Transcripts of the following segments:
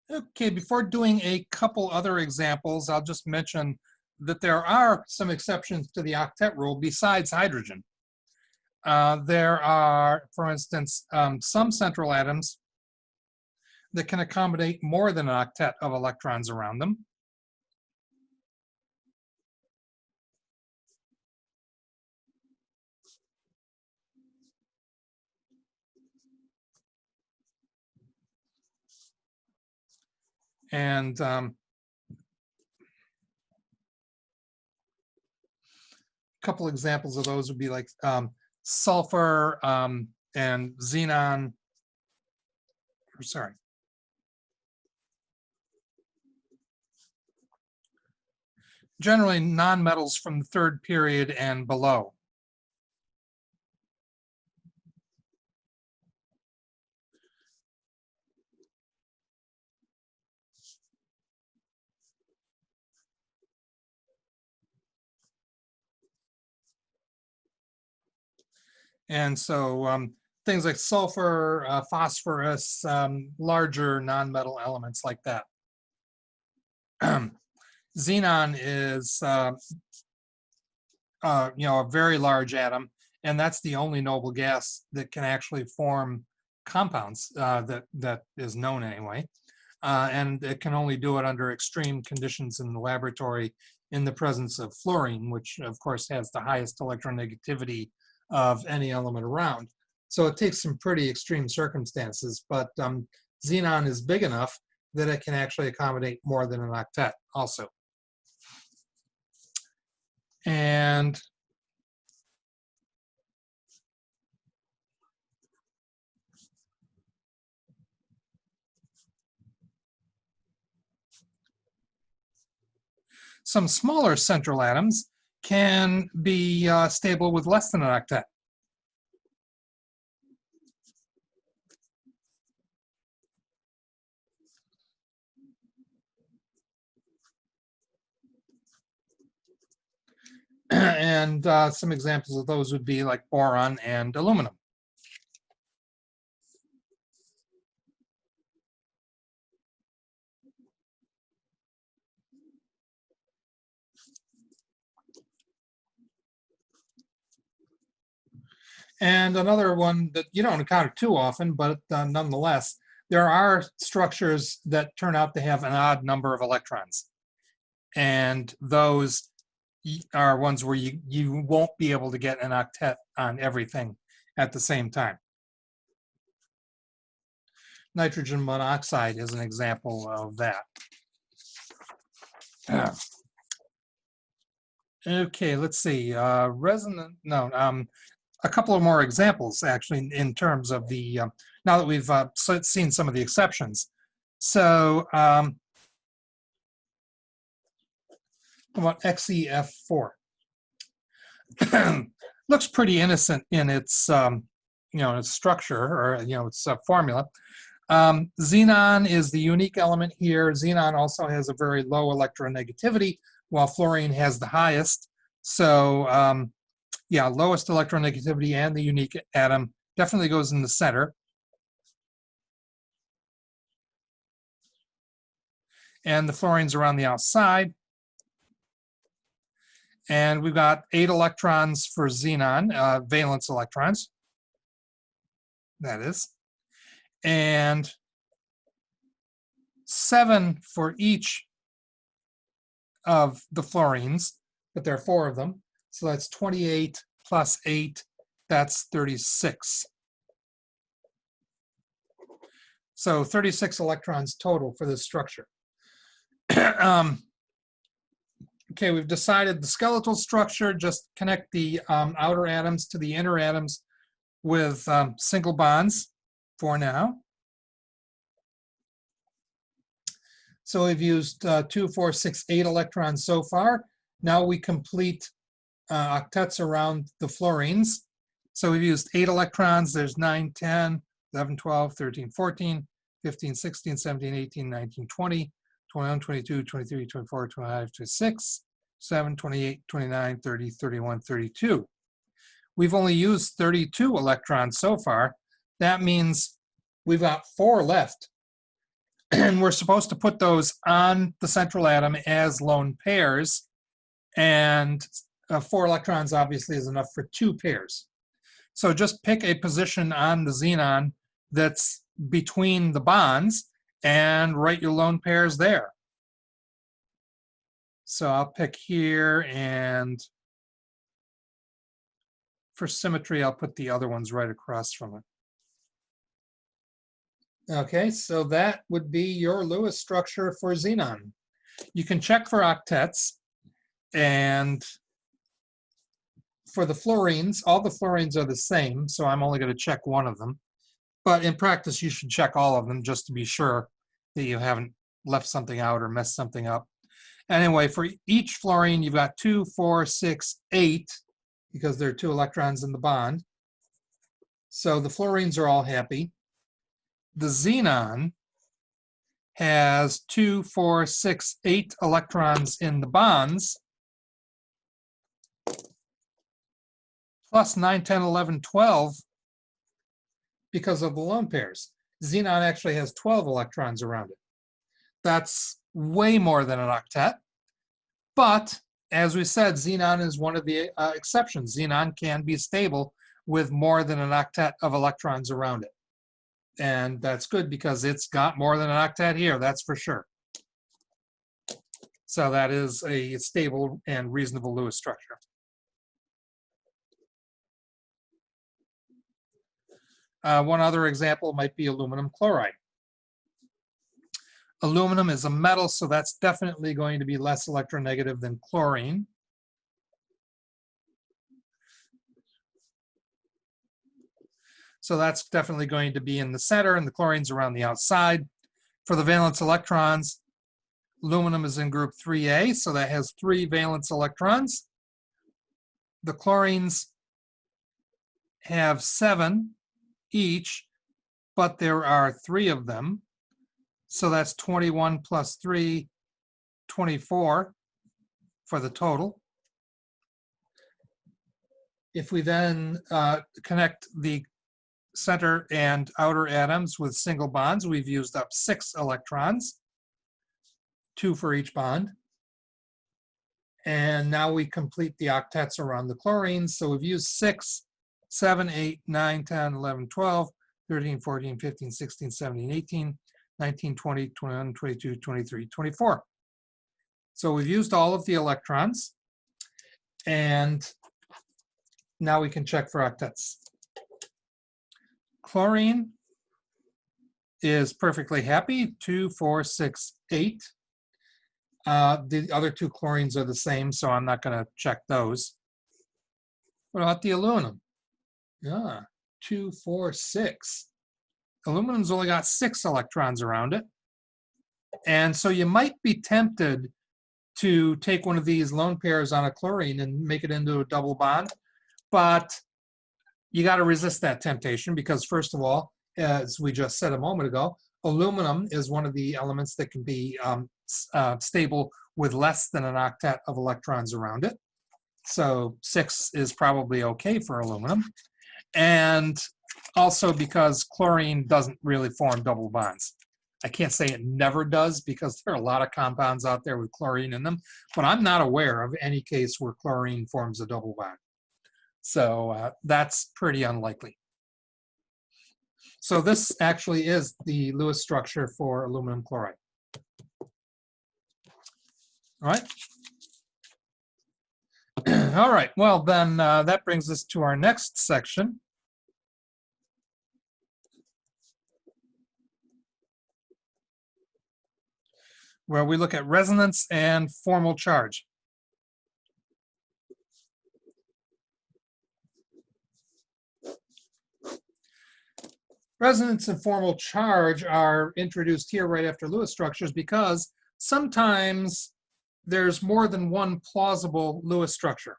Okay, before doing a couple other examples, I'll just mention that there are some exceptions to the octet rule besides hydrogen. There are, for instance, some central atoms that can accommodate more than an octet of electrons around them. And a couple examples of those would be like sulfur and xenon, sorry. Generally nonmetals from the third period and below. And so things like sulfur, phosphorus, larger nonmetal elements like that. Xenon is a very large atom, and that's the only noble gas that can actually form compounds that is known anyway. And it can only do it under extreme conditions in the laboratory in the presence of fluorine, which of course has the highest electronegativity of any element around. So it takes some pretty extreme circumstances, but xenon is big enough that it can actually accommodate more than an octet also. And some smaller central atoms can be stable with less than an octet. And some examples of those would be like boron and aluminum. And another one that you don't encounter too often, but nonetheless, there are structures that turn out to have an odd number of electrons. And those are ones where you won't be able to get an octet on everything at the same time. Nitrogen monoxide is an example of that. Okay, let's see. A couple of more examples actually in terms of the, now that we've seen some of the exceptions. So about XeF4. Looks pretty innocent in its, its structure or, its formula. Xenon is the unique element here. Xenon also has a very low electronegativity, while fluorine has the highest. So yeah, lowest electronegativity and the unique atom definitely goes in the center. And the fluorine's around the outside. And we've got 8 electrons for xenon, valence electrons, that is. And 7 for each of the fluorines, but there are 4 of them. So that's 28 plus 8, that's 36. So 36 electrons total for this structure. Okay, we've decided the skeletal structure, just connect the outer atoms to the inner atoms with single bonds for now. So we've used 2, 4, 6, 8 electrons so far. Now we complete octets around the fluorines. So we've used 8 electrons. There's 9, 10, 11, 12, 13, 14, 15, 16, 17, 18, 19, 20, 21, 22, 23, 24, 25, 26, 7, 28, 29, 30, 31, 32. We've only used 32 electrons so far. That means we've got 4 left. And we're supposed to put those on the central atom as lone pairs. And 4 electrons obviously is enough for 2 pairs. So just pick a position on the xenon that's between the bonds and write your lone pairs there. So I'll pick here, and for symmetry, I'll put the other ones right across from it. Okay, so that would be your Lewis structure for xenon. You can check for octets, and for the fluorines, all the fluorines are the same, so I'm only going to check one of them. But in practice, you should check all of them just to be sure that you haven't left something out or messed something up. Anyway, for each fluorine, you've got 2, 4, 6, 8, because there are 2 electrons in the bond. So the fluorines are all happy. The xenon has 2, 4, 6, 8 electrons in the bonds, plus 9, 10, 11, 12 because of the lone pairs. Xenon actually has 12 electrons around it. That's way more than an octet. But as we said, xenon is one of the exceptions. Xenon can be stable with more than an octet of electrons around it. And that's good because it's got more than an octet here, that's for sure. So that is a stable and reasonable Lewis structure. One other example might be aluminum chloride. Aluminum is a metal, so that's definitely going to be less electronegative than chlorine. So that's definitely going to be in the center, and the chlorine's around the outside. For the valence electrons, aluminum is in group 3A, so that has 3 valence electrons. The chlorines have 7 each, but there are 3 of them. So that's 21 plus 3, 24 for the total. If we then connect the center and outer atoms with single bonds, we've used up 6 electrons, 2 for each bond. And now we complete the octets around the chlorines. So we've used 6, 7, 8, 9, 10, 11, 12, 13, 14, 15, 16, 17, 18, 19, 20, 21, 22, 23, 24. So we've used all of the electrons. And now we can check for octets. Chlorine is perfectly happy, 2, 4, 6, 8. The other 2 chlorines are the same, so I'm not going to check those. What about the aluminum? Yeah, 2, 4, 6. Aluminum's only got 6 electrons around it. And so you might be tempted to take one of these lone pairs on a chlorine and make it into a double bond. But you got to resist that temptation because, first of all, as we just said a moment ago, aluminum is one of the elements that can be stable with less than an octet of electrons around it. So 6 is probably okay for aluminum. And also because chlorine doesn't really form double bonds. I can't say it never does because there are a lot of compounds out there with chlorine in them, but I'm not aware of any case where chlorine forms a double bond. So that's pretty unlikely. So this actually is the Lewis structure for aluminum chloride. All right. All right, well then that brings us to our next section. Where we look at resonance and formal charge. Resonance and formal charge are introduced here right after Lewis structures because sometimes there's more than one plausible Lewis structure.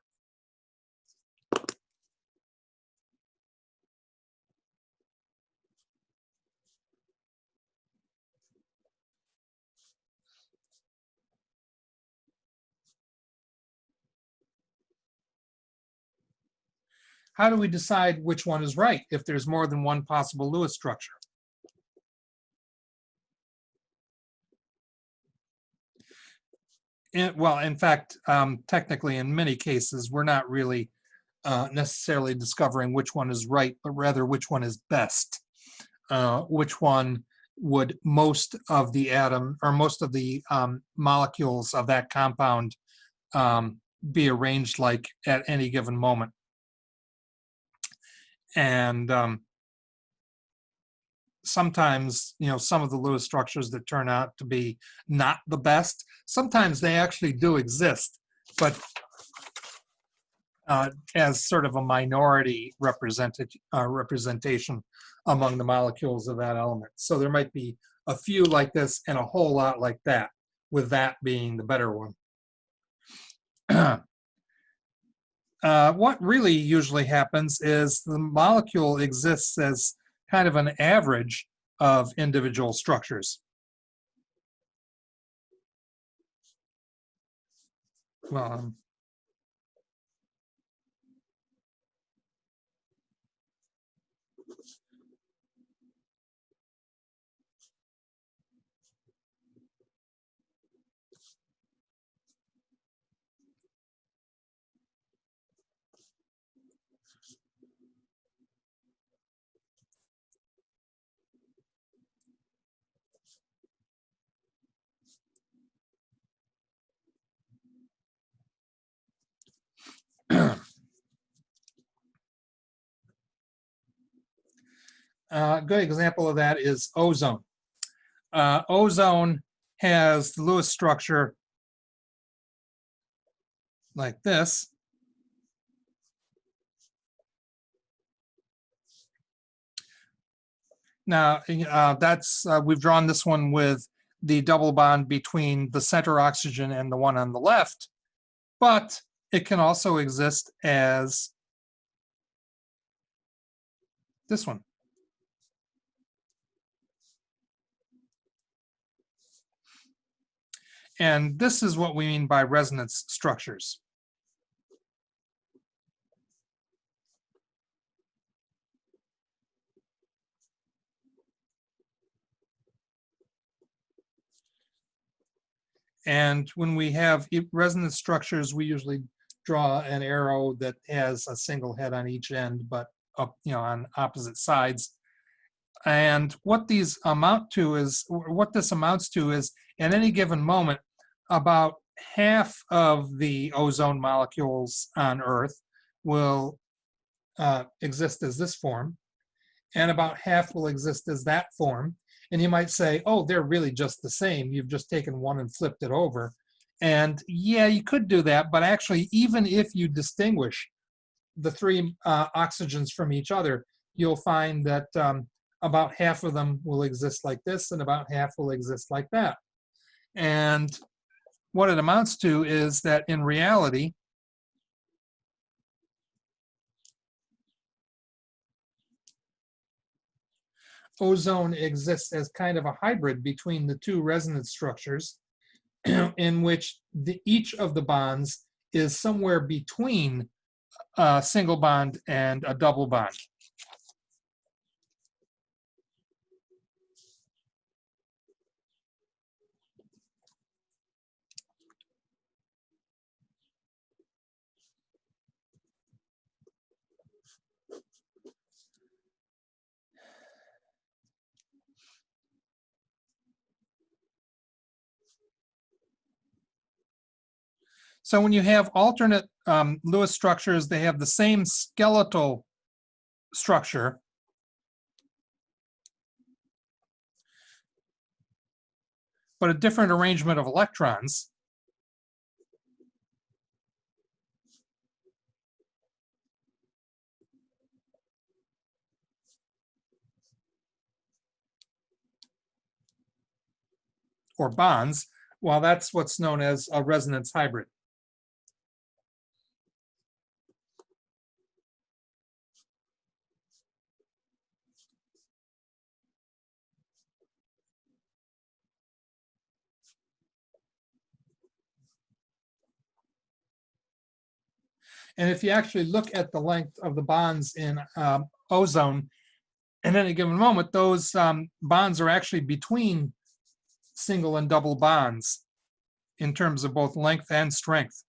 How do we decide which one is right if there's more than one possible Lewis structure? Well, in fact, technically, in many cases, we're not really necessarily discovering which one is right, but rather which one is best. Which one would most of the atom or most of the molecules of that compound be arranged like at any given moment. And sometimes, some of the Lewis structures that turn out to be not the best, sometimes they actually do exist, but as sort of a minority representation among the molecules of that element. So there might be a few like this and a whole lot like that, with that being the better one. What really usually happens is the molecule exists as kind of an average of individual structures. Well, a good example of that is ozone. Ozone has the Lewis structure like this. Now, we've drawn this one with the double bond between the center oxygen and the one on the left, but it can also exist as this one. And this is what we mean by resonance structures. And when we have resonance structures, we usually draw an arrow that has a single head on each end, but up, on opposite sides. And what these amount to is, what this amounts to is, at any given moment, about half of the ozone molecules on Earth will exist as this form, and about half will exist as that form. And you might say, oh, they're really just the same. You've just taken one and flipped it over. And yeah, you could do that, but actually, even if you distinguish the three oxygens from each other, you'll find that about half of them will exist like this and about half will exist like that. And what it amounts to is that in reality, ozone exists as kind of a hybrid between the two resonance structures in which each of the bonds is somewhere between a single bond and a double bond. So when you have alternate Lewis structures, they have the same skeletal structure, but a different arrangement of electrons. Or bonds, well, that's what's known as a resonance hybrid. And if you actually look at the length of the bonds in ozone, at any given moment, those bonds are actually between single and double bonds. in terms of both length and strength.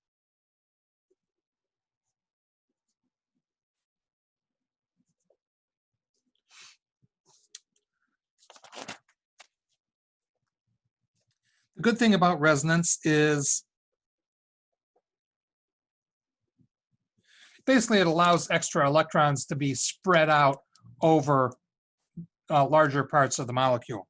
The good thing about resonance is basically it allows extra electrons to be spread out over larger parts of the molecule.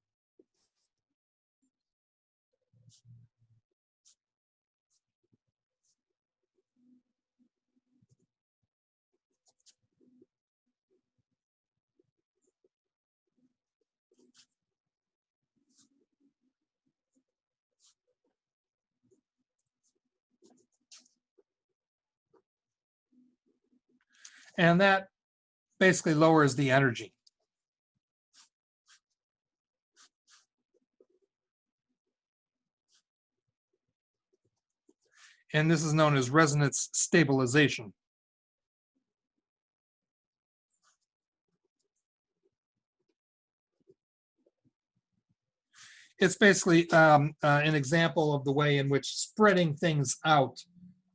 And that basically lowers the energy. And this is known as resonance stabilization. It's basically an example of the way in which spreading things out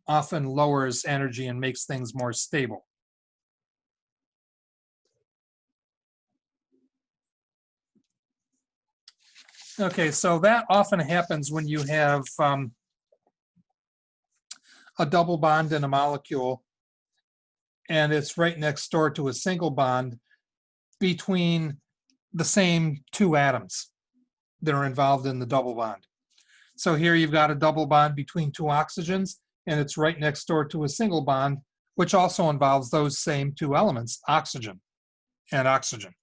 often lowers energy and makes things more stable. Okay, so that often happens when you have a double bond in a molecule and it's right next door to a single bond between the same two atoms that are involved in the double bond. So here you've got a double bond between two oxygens and it's right next door to a single bond, which also involves those same two elements, oxygen and oxygen.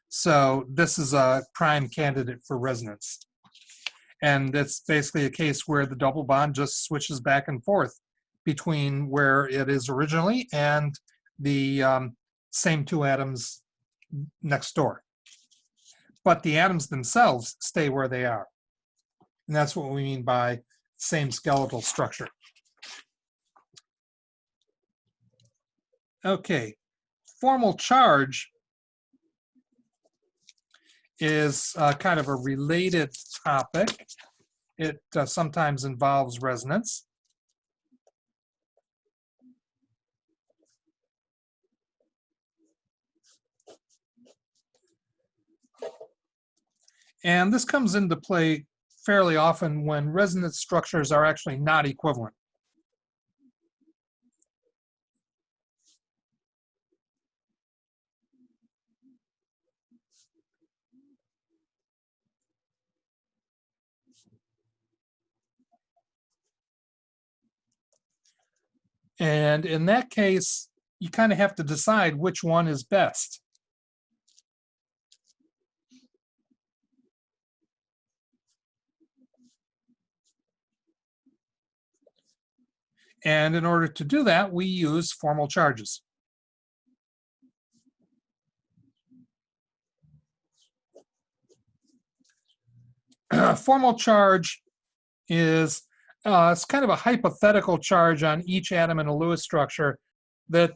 So this is a prime candidate for resonance. And it's basically a case where the double bond just switches back and forth between where it is originally and the same two atoms next door. But the atoms themselves stay where they are. And that's what we mean by same skeletal structure. Okay, formal charge is kind of a related topic. It sometimes involves resonance. And this comes into play fairly often when resonance structures are actually not equivalent. And in that case, you kind of have to decide which one is best. And in order to do that, we use formal charges. Formal charge is it's kind of a hypothetical charge on each atom in a Lewis structure that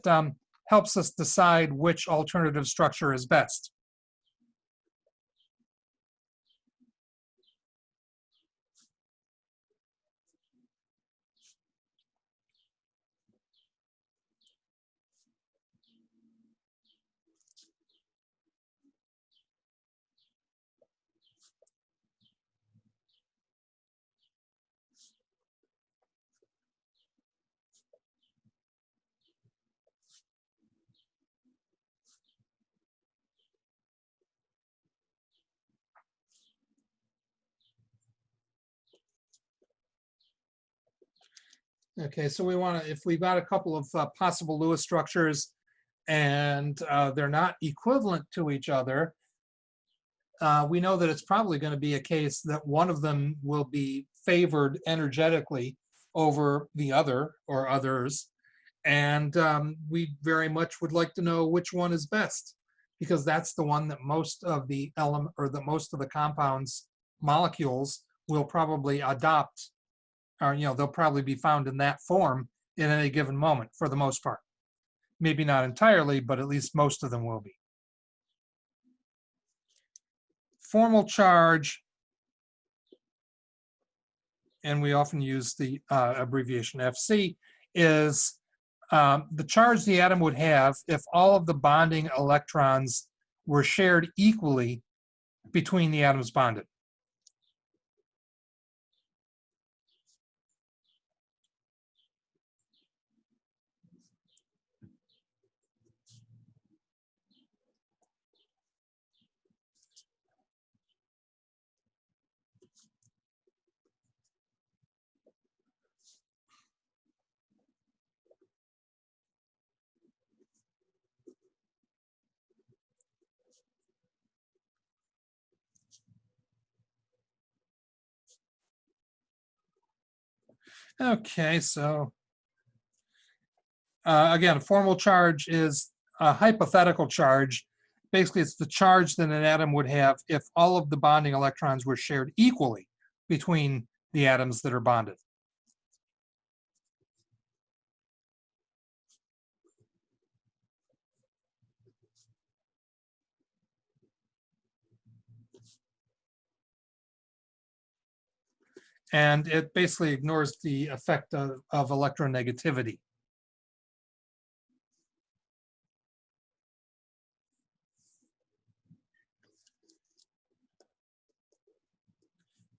helps us decide which alternative structure is best. Okay, so we want to, if we've got a couple of possible Lewis structures and they're not equivalent to each other, we know that it's probably going to be a case that one of them will be favored energetically over the other or others. And we very much would like to know which one is best, because that's the one that most of the element or that most of the compounds molecules will probably adopt, or they'll probably be found in that form in any given moment for the most part. Maybe not entirely, but at least most of them will be. Formal charge and we often use the abbreviation FC, is the charge the atom would have if all of the bonding electrons were shared equally between the atoms bonded. Okay, so again, a formal charge is a hypothetical charge. Basically, it's the charge that an atom would have if all of the bonding electrons were shared equally between the atoms that are bonded. And it basically ignores the effect of electronegativity.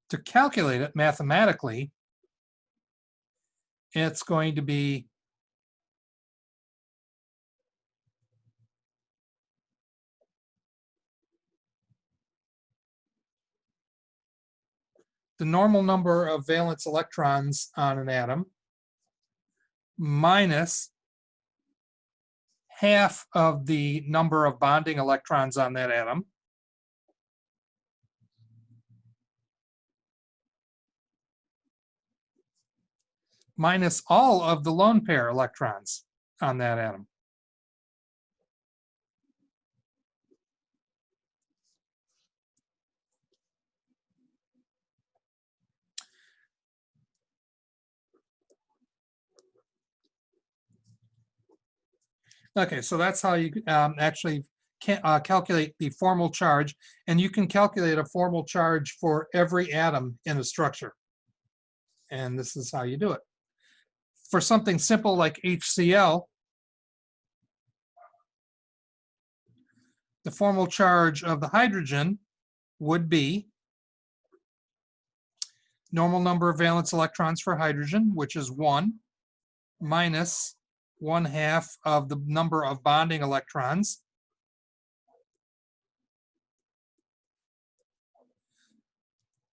To calculate it mathematically, it's going to be the normal number of valence electrons on an atom minus half of the number of bonding electrons on that atom minus all of the lone pair electrons on that atom. Okay, so that's how you actually calculate the formal charge, and you can calculate a formal charge for every atom in a structure. And this is how you do it. For something simple like HCl, the formal charge of the hydrogen would be normal number of valence electrons for hydrogen, which is 1, minus 1/2 of the number of bonding electrons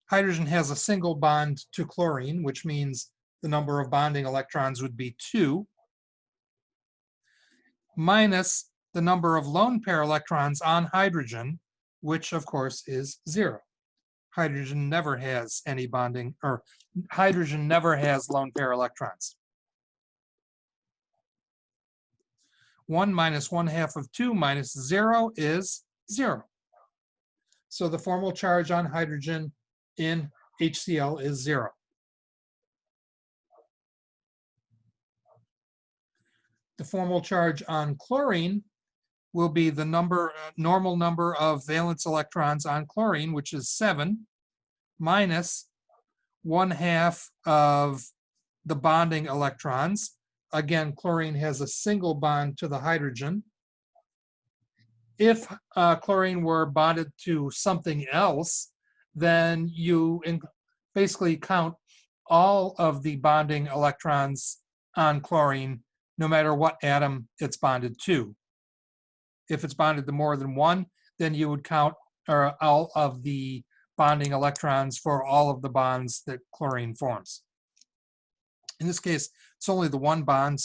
hydrogen has a single bond to chlorine, which means the number of bonding electrons would be 2, minus the number of lone pair electrons on hydrogen, which of course is 0. Hydrogen never has any bonding, or hydrogen never has lone pair electrons. 1 minus 1/2 of 2 minus 0 is 0. So the formal charge on hydrogen in HCl is 0. The formal charge on chlorine will be the normal number of valence electrons on chlorine, which is 7, minus 1/2 of the bonding electrons. Again, chlorine has a single bond to the hydrogen. If chlorine were bonded to something else, then you basically count all of the bonding electrons on chlorine, no matter what atom it's bonded to. If it's bonded to more than one, then you would count all of the bonding electrons for all of the bonds that chlorine forms. In this case, it's only the one bond,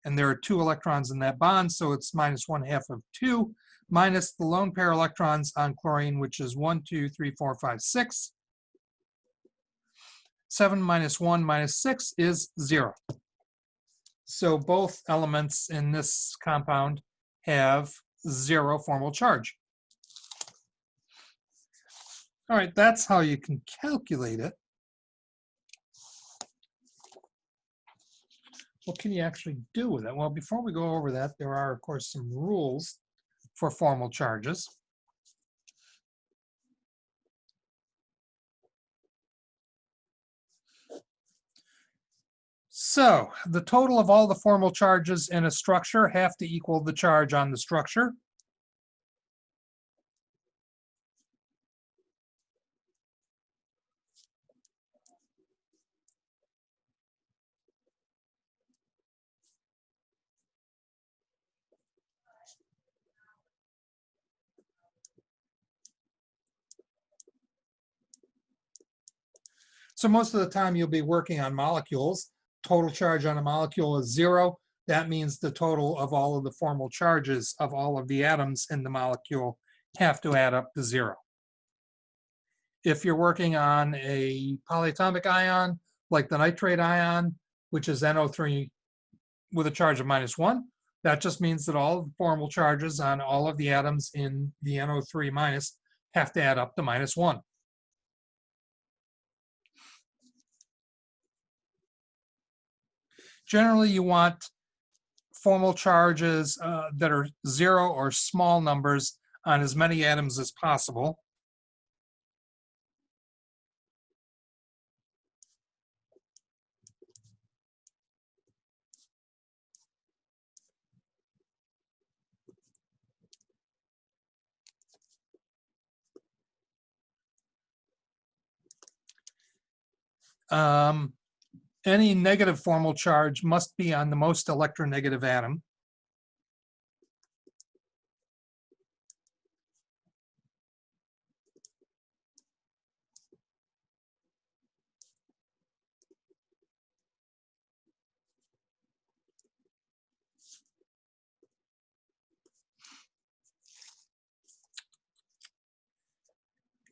and there are 2 electrons in that bond, so it's minus 1/2 of 2, minus the lone pair electrons on chlorine, which is 1, 2, 3, 4, 5, 6. 7 minus 1 minus 6 is 0. So both elements in this compound have 0 formal charge. All right, that's how you can calculate it. What can you actually do with it? Well, before we go over that, there are, of course, some rules for formal charges. So the total of all the formal charges in a structure have to equal the charge on the structure. So most of the time you'll be working on molecules. Total charge on a molecule is 0. That means the total of all of the formal charges of all of the atoms in the molecule have to add up to 0. If you're working on a polyatomic ion, like the nitrate ion, which is NO3 with a charge of -1, that just means that all of the formal charges on all of the atoms in the NO3 minus have to add up to -1. Generally, you want formal charges that are 0 or small numbers on as many atoms as possible. Any negative formal charge must be on the most electronegative atom.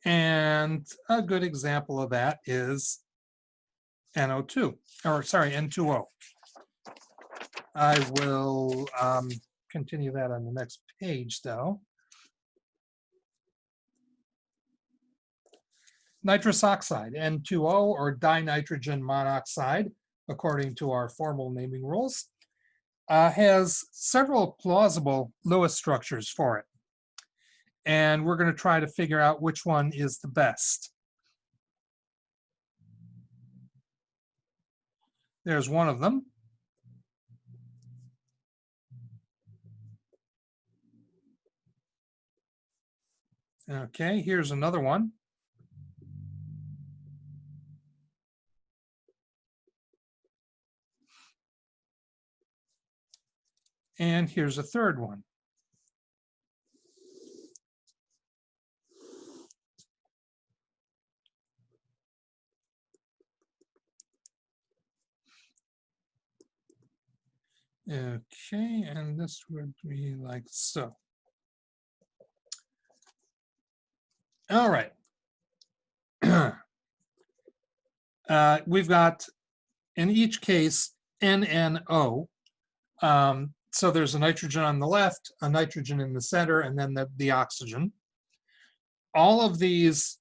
And a good example of that is NO2, or sorry, N2O. I will continue that on the next page, though. Nitrous oxide, N2O, or dinitrogen monoxide, according to our formal naming rules, has several plausible Lewis structures for it. And we're going to try to figure out which one is the best. There's one of them. Okay, here's another one. And here's a third one. Okay, and this would be like so. All right. We've got, in each case, NNO. So there's a nitrogen on the left, a nitrogen in the center, and then the oxygen. All of these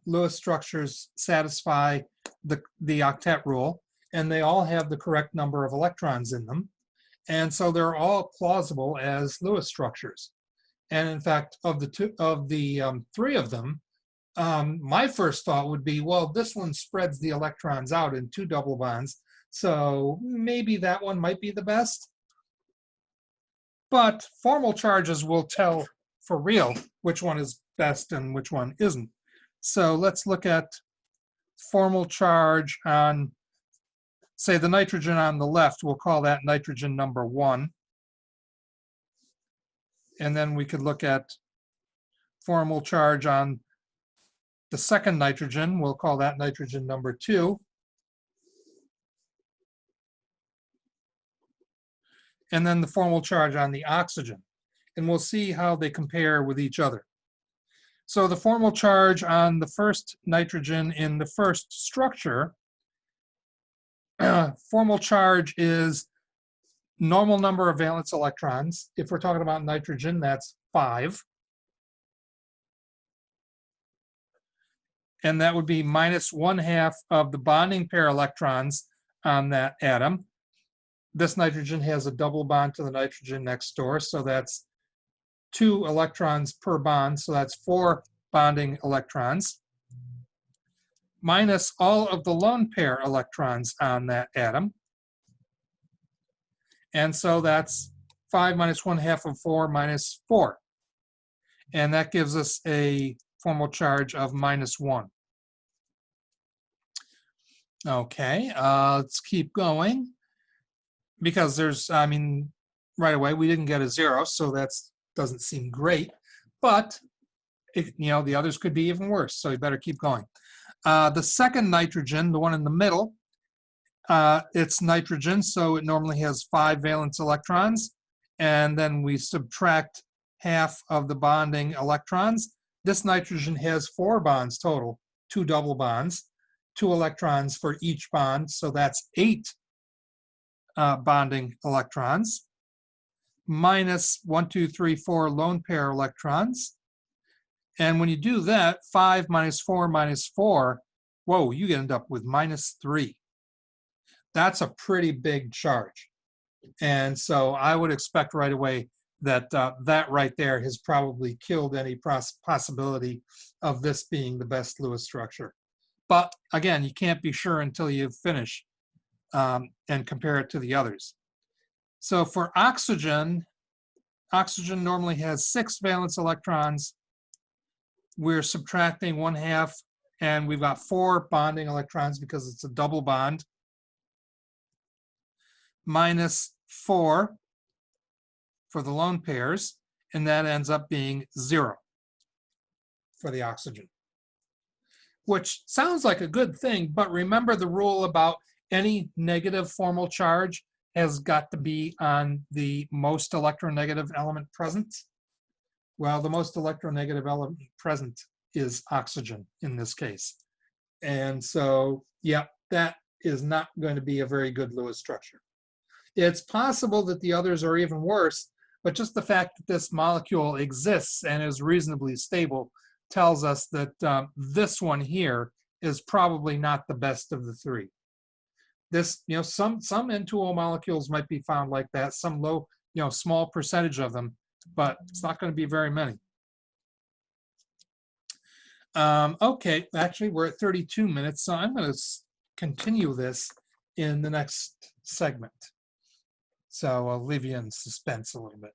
Lewis structures satisfy the octet rule, and they all have the correct number of electrons in them. And so they're all plausible as Lewis structures. And in fact, of the three of them, my first thought would be, well, this one spreads the electrons out in 2 double bonds, so maybe that one might be the best. But formal charges will tell for real which one is best and which one isn't. So let's look at formal charge on, say, the nitrogen on the left. We'll call that nitrogen number 1. And then we could look at formal charge on the second nitrogen. We'll call that nitrogen number 2. And then the formal charge on the oxygen. And we'll see how they compare with each other. So the formal charge on the first nitrogen in the first structure, formal charge is normal number of valence electrons. If we're talking about nitrogen, that's 5. And that would be -1/2 of the bonding pair electrons on that atom. This nitrogen has a double bond to the nitrogen next door, so that's 2 electrons per bond, so that's 4 bonding electrons, minus all of the lone pair electrons on that atom. And so that's 5 minus 1/2 of 4 minus 4. And that gives us a formal charge of -1. Okay, let's keep going. Because there's, I mean, right away, we didn't get a 0, so that doesn't seem great. But, the others could be even worse, so you better keep going. The second nitrogen, the one in the middle, it's nitrogen, so it normally has 5 valence electrons. And then we subtract half of the bonding electrons. This nitrogen has 4 bonds total, 2 double bonds, 2 electrons for each bond, so that's 8 bonding electrons, minus 1, 2, 3, 4 lone pair electrons. And when you do that, 5 minus 4 minus 4, whoa, you end up with -3. That's a pretty big charge. And so I would expect right away that that right there has probably killed any possibility of this being the best Lewis structure. But again, you can't be sure until you finish and compare it to the others. So for oxygen, oxygen normally has 6 valence electrons. We're subtracting 1/2, and we've got 4 bonding electrons because it's a double bond, minus 4 for the lone pairs, and that ends up being 0 for the oxygen, which sounds like a good thing, but remember the rule about any negative formal charge has got to be on the most electronegative element present. Well, the most electronegative element present is oxygen in this case. And so, yeah, that is not going to be a very good Lewis structure. It's possible that the others are even worse, but just the fact that this molecule exists and is reasonably stable tells us that this one here is probably not the best of the 3. This, some N2O molecules might be found like that, some low, small percentage of them, but it's not going to be very many. Okay, actually we're at 32 minutes, so I'm going to continue this in the next segment. So I'll leave you in suspense a little bit.